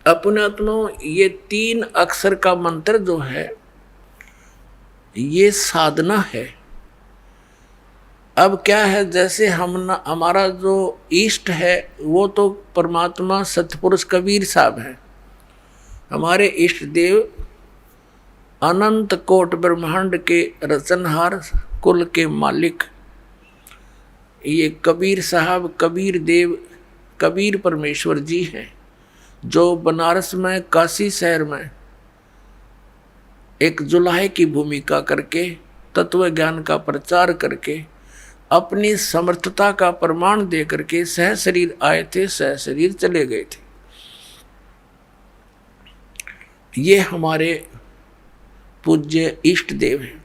अपने आत्माओं, ये 3 अक्षर का मंत्र जो है ये साधना है। अब क्या है, जैसे हमारा जो इष्ट है वो तो परमात्मा सतपुरुष कबीर साहब है। हमारे इष्ट देव अनंत कोट ब्रह्मांड के रचनहार, कुल के मालिक ये कबीर साहब, कबीर देव, कबीर परमेश्वर जी हैं, जो बनारस में, काशी शहर में एक जुलाहे की भूमिका करके तत्व ज्ञान का प्रचार करके अपनी समर्थता का प्रमाण दे करके सह शरीर आए थे, सह शरीर चले गए थे। ये हमारे पूज्य इष्ट देव हैं।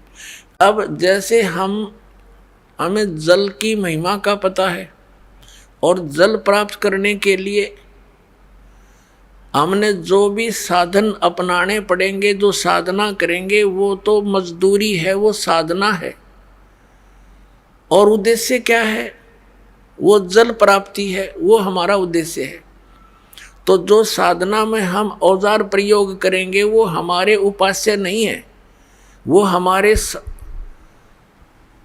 अब जैसे हमें जल की महिमा का पता है और जल प्राप्त करने के लिए हमने जो भी साधन अपनाने पड़ेंगे, जो साधना करेंगे, वो तो मजदूरी है, वो साधना है। और उद्देश्य क्या है? वो जल प्राप्ति है, वो हमारा उद्देश्य है। तो जो साधना में हम औजार प्रयोग करेंगे वो हमारे उपास्य नहीं है,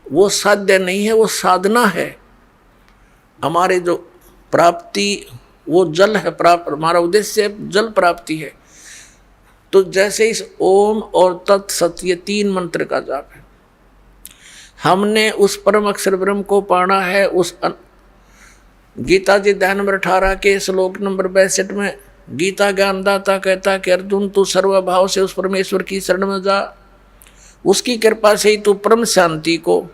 वो साध्य नहीं है, वो साधना है। हमारे जो प्राप्ति वो जल है, हमारा उद्देश्य जल प्राप्ति है। तो जैसे इस ओम और तत्सत ये 3 मंत्र का जाप है, हमने उस परम अक्षर ब्रह्म को पाना है। उस गीता जी अध्याय नंबर 18 के श्लोक नंबर 62 में गीता ज्ञानदाता कहता कि अर्जुन तू सर्वभाव से उस परमेश्वर की शरण में जा, उसकी कृपा से ही तू परम शांति को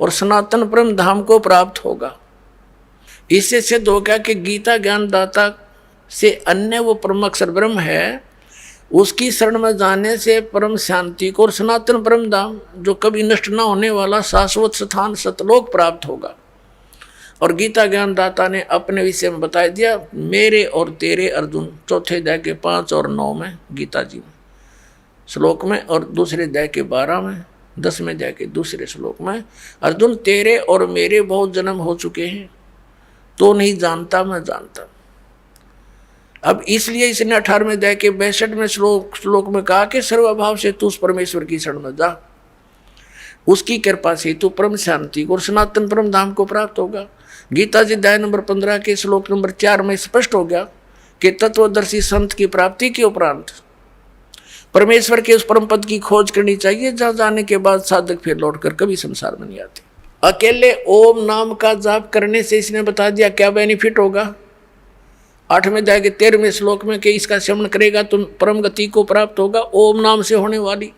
और सनातन परम धाम को प्राप्त होगा। इससे सिद्ध हो गया कि गीता ज्ञानदाता से अन्य वो परम अक्षर ब्रह्म है, उसकी शरण में जाने से परम शांति को और सनातन परम धाम, जो कभी नष्ट न होने वाला शाश्वत स्थान सतलोक प्राप्त होगा। और गीता ज्ञानदाता ने अपने विषय में बता दिया, मेरे और तेरे अर्जुन, चौथे अध्याय के 5 और 9 में गीता जी में श्लोक में, और दूसरे अध्याय के 12 में, 10वें अध्याय के दूसरे श्लोक में, अर्जुन तेरे और मेरे बहुत जन्म हो चुके हैं, तो नहीं जानता मैं जानता। अब इसलिए इसने 18वें अध्याय के 62वें श्लोक में कहा कि सर्वभाव से तू उस परमेश्वर की शरण में जा, उसकी कृपा से तू परम शांति को और सनातन परम धाम को प्राप्त होगा। गीता जी अध्याय नंबर 15 के श्लोक नंबर 4 में स्पष्ट हो गया कि तत्वदर्शी संत की प्राप्ति के उपरांत परमेश्वर के उस परम पद की खोज करनी चाहिए, जहां जाने के बाद साधक फिर लौटकर कभी संसार में नहीं आते। अकेले ओम नाम का जाप करने से इसने बता दिया क्या बेनिफिट होगा। 8वें अध्याय के 13वें श्लोक में कि इसका सेवन करेगा तो परम गति को प्राप्त होगा। ओम नाम से होने वाली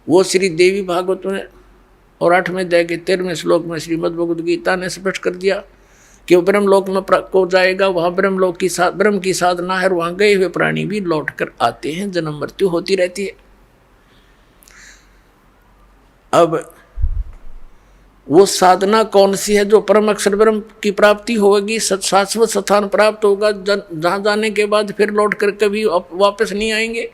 वो श्री देवी भागवत में और 8वें अध्याय के 13वें श्लोक में श्रीमद् भगवद गीता ने स्पष्ट कर दिया कि वो ब्रह्मलोक में को जाएगा, वहाँ ब्रह्मलोक की ब्रह्म की साधना है, और वहाँ गए हुए प्राणी भी लौट कर आते हैं, जन्म मृत्यु होती रहती है। अब वो साधना कौन सी है? जो परम अक्षर ब्रह्म की प्राप्ति होगी, शाश्वत स्थान प्राप्त होगा, जहाँ जाने के बाद फिर लौट कर कभी वापस नहीं आएंगे।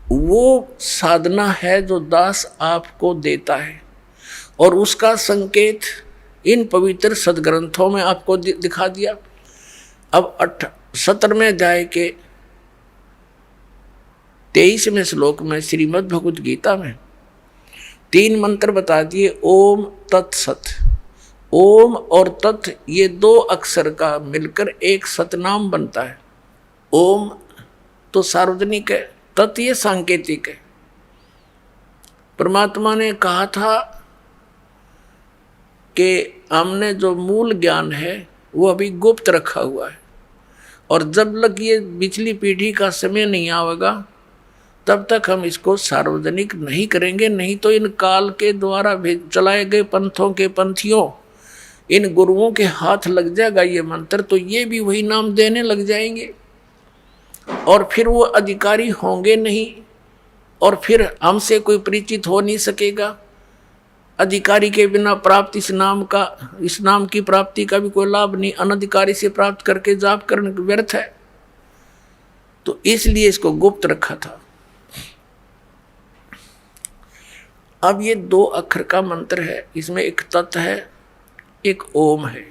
वो साधना है जो दास आपको देता है, और उसका संकेत इन पवित्र सदग्रंथों में आपको दिखा दिया। अब 17वें अध्याय के 23वें श्लोक में श्रीमद् भगवद गीता में 3 मंत्र बता दिए, ओम तत्सत। ओम और तत् ये 2 अक्षर का मिलकर एक सतनाम बनता है। ओम तो सार्वजनिक है, तत् ये सांकेतिक है। परमात्मा ने कहा था कि हमने जो मूल ज्ञान है वो अभी गुप्त रखा हुआ है, और जब तक ये पिछली पीढ़ी का समय नहीं आएगा तब तक हम इसको सार्वजनिक नहीं करेंगे। नहीं तो इन काल के द्वारा चलाए गए पंथों के पंथियों, इन गुरुओं के हाथ लग जाएगा ये मंत्र, तो ये भी वही नाम देने लग जाएंगे, और फिर वो अधिकारी होंगे नहीं, और फिर हमसे कोई परिचित हो नहीं सकेगा। अधिकारी के बिना प्राप्त इस नाम की प्राप्ति का भी कोई लाभ नहीं। अनधिकारी से प्राप्त करके जाप करने व्यर्थ है। तो इसलिए इसको गुप्त रखा था। अब ये 2 अक्षर का मंत्र है, इसमें एक तत् है, एक ओम है।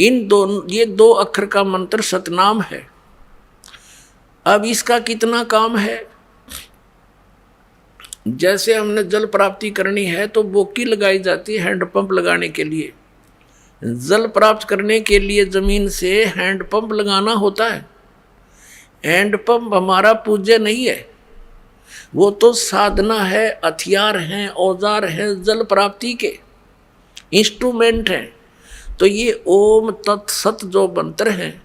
ये 2 अक्षर का मंत्र सतनाम है। अब इसका कितना काम है? जैसे हमने जल प्राप्ति करनी है तो बोकी लगाई जाती है हैंडपंप लगाने के लिए। जल प्राप्त करने के लिए जमीन से हैंडपंप लगाना होता है। हैंडपंप हमारा पूज्य नहीं है, वो तो साधना है, हथियार हैं, औजार हैं, जल प्राप्ति के इंस्ट्रूमेंट हैं। तो ये ओम तत्सत जो मंत्र हैं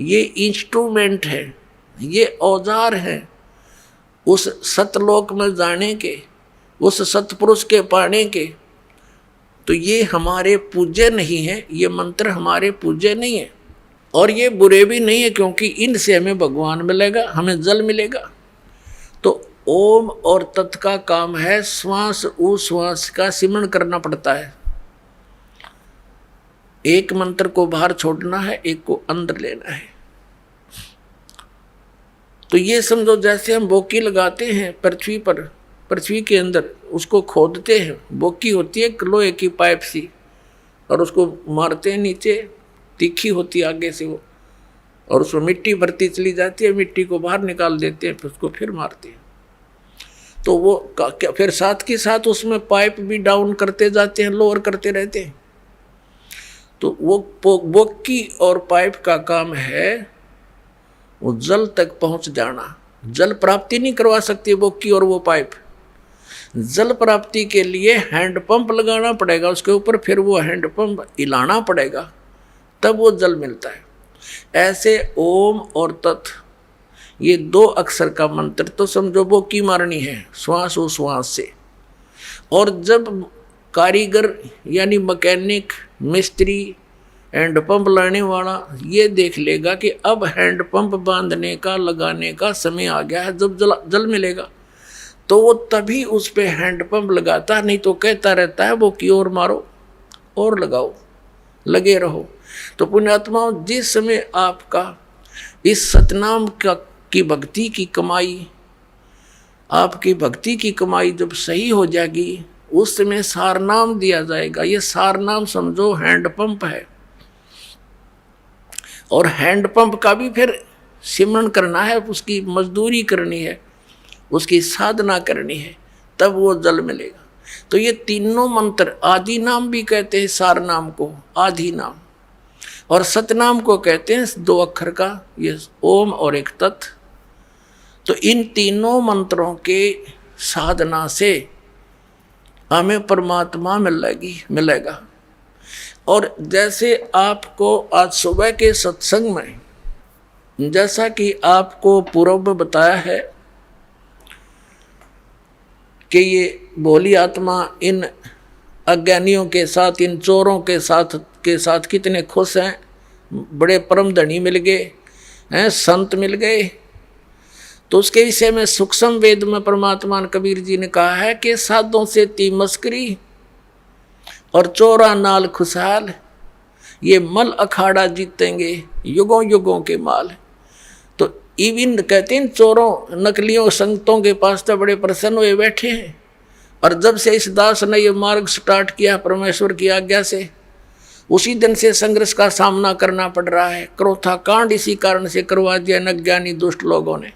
ये इंस्ट्रूमेंट है, ये औजार हैं उस सतलोक में जाने के, उस सतपुरुष के पाने के। तो ये हमारे पूज्य नहीं है, ये मंत्र हमारे पूज्य नहीं है और ये बुरे भी नहीं है, क्योंकि इनसे हमें भगवान मिलेगा, हमें जल मिलेगा। तो ओम और तत् का काम है श्वास उश्वास का सिमरण करना पड़ता है। एक मंत्र को बाहर छोड़ना है, एक को अंदर लेना है। तो ये समझो जैसे हम बोकी लगाते हैं पृथ्वी पर, पृथ्वी के अंदर उसको खोदते हैं। बोकी होती है लोहे की पाइप सी, और उसको मारते हैं नीचे, तीखी होती है आगे से वो, और उसमें मिट्टी भरती चली जाती है, मिट्टी को बाहर निकाल देते हैं, फिर उसको फिर मारते हैं। तो वो फिर साथ के साथ उसमें पाइप भी डाउन करते जाते हैं, लोअर करते रहते हैं। तो वो बोकी और पाइप का काम है वो जल तक पहुंच जाना। जल प्राप्ति नहीं करवा सकती बोकी और वो पाइप। जल प्राप्ति के लिए हैंडपंप लगाना पड़ेगा उसके ऊपर, फिर वो हैंडपंप हिलाना पड़ेगा, तब वो जल मिलता है। ऐसे ओम और तत् ये दो अक्षर का मंत्र तो समझो बोकी मारनी है श्वास उश्वास से। और जब कारीगर यानी मैकेनिक मिस्त्री हैंडपंप लाने वाला ये देख लेगा कि अब हैंडपंप बांधने का लगाने का समय आ गया है, जब जल मिलेगा, तो वो तभी उस पे हैंडपंप लगाता, नहीं तो कहता रहता है वो की ओर मारो और लगाओ, लगे रहो। तो पुण्यात्माओं, जिस समय आपका इस सतनाम की भक्ति की कमाई, आपकी भक्ति की कमाई जब सही हो जाएगी, उस समय सारनाम दिया जाएगा। ये सारनाम समझो हैंडपंप है, और हैंडपंप का भी फिर सिमरण करना है, उसकी मजदूरी करनी है, उसकी साधना करनी है, तब वो जल मिलेगा। तो ये तीनों मंत्र, आदि नाम भी कहते हैं सार नाम को, आदि नाम, और सतनाम को कहते हैं दो अक्षर का, ये ओम और एक तत्। तो इन तीनों मंत्रों के साधना से हमें परमात्मा मिलेगा। और जैसे आपको आज सुबह के सत्संग में, जैसा कि आपको पूर्व में बताया है कि ये भोली आत्मा इन अज्ञानियों के साथ, इन चोरों के साथ कितने खुश हैं, बड़े परम धनी मिल गए हैं, संत मिल गए। तो उसके विषय में सूक्ष्म वेद में परमात्मा कबीर जी ने कहा है कि साधों से ती मस्करी और चोरा नाल खुशहाल, ये मल अखाड़ा जीतेंगे युगों युगों के माल। तो इविन कहते हैं चोरों नकलियों संतों के पास तो बड़े प्रसन्न हुए बैठे हैं। और जब से इस दास ने ये मार्ग स्टार्ट किया परमेश्वर की आज्ञा से, उसी दिन से संघर्ष का सामना करना पड़ रहा है। क्रोथा कांड इसी कारण से करवा दिया अज्ञानी दुष्ट लोगों ने।